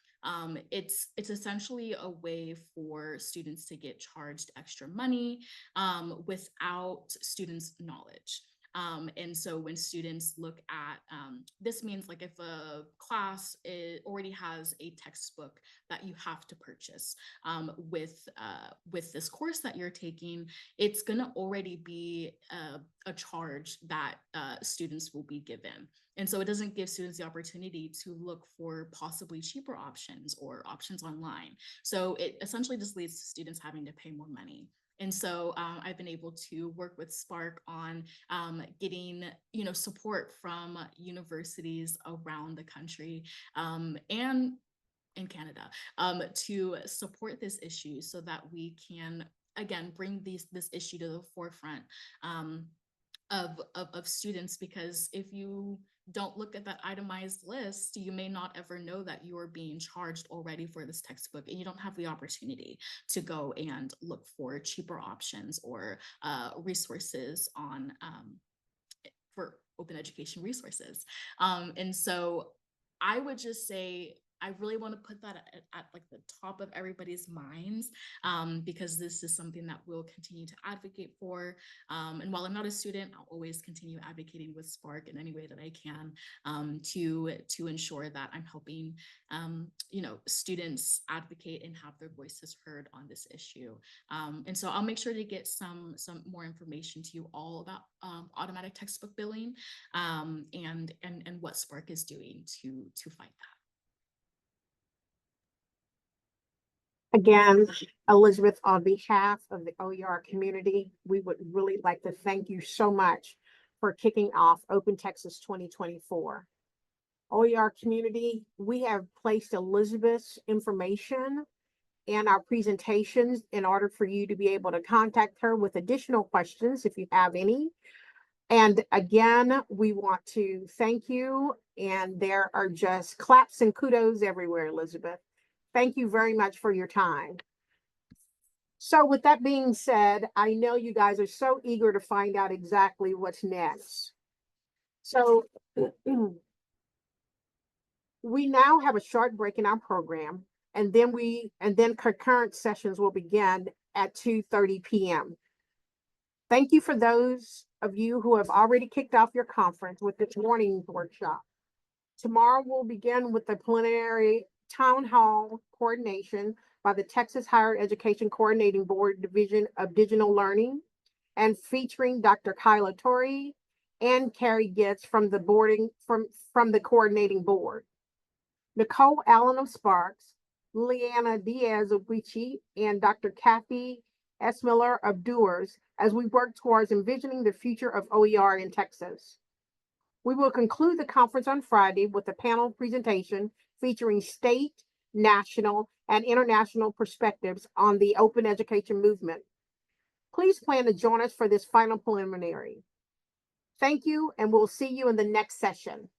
it's essentially a way for students to get charged extra money without students' knowledge. And so when students look at, this means like if a class already has a textbook that you have to purchase with this course that you're taking, it's going to already be a charge that students will be given. And so it doesn't give students the opportunity to look for possibly cheaper options or options online. So it essentially just leads to students having to pay more money. And so I've been able to work with SPARC on getting, you know, support from universities around the country and in Canada to support this issue, so that we can again bring this issue to the forefront of students. Because if you don't look at that itemized list, you may not ever know that you're being charged already for this textbook, and you don't have the opportunity to go and look for cheaper options or resources on for open education resources. And so I would just say, I really want to put that at like the top of everybody's minds, because this is something that we'll continue to advocate for. And while I'm not a student, I'll always continue advocating with SPARC in any way that I can to ensure that I'm helping you know, students advocate and have their voices heard on this issue. And so I'll make sure to get some more information to you all about automatic textbook billing and what SPARC is doing to fight that. Again, Elizabeth, on behalf of the OER community, we would really like to thank you so much for kicking off Open Texas 2024. OER community, we have placed Elizabeth's information and our presentations in order for you to be able to contact her with additional questions if you have any. And again, we want to thank you. And there are just claps and kudos everywhere, Elizabeth. Thank you very much for your time. So with that being said, I know you guys are so eager to find out exactly what's next. So we now have a short break in our program, and then concurrent sessions will begin at 2:30 p.m. Thank you for those of you who have already kicked off your conference with this morning's workshop. Tomorrow we'll begin with the preliminary town hall coordination by the Texas Higher Education Coordinating Board Division of Digital Learning, and featuring Dr. Kyla Torrey and Carrie Getz from the coordinating board. Nicole Allen of SPARC, Leanna Diaz of Wichi, and Dr. Kathy S. Miller of Doers as we work towards envisioning the future of OER in Texas. We will conclude the conference on Friday with a panel presentation featuring state, national, and international perspectives on the open education movement. Please plan to join us for this final preliminary. Thank you, and we'll see you in the next session.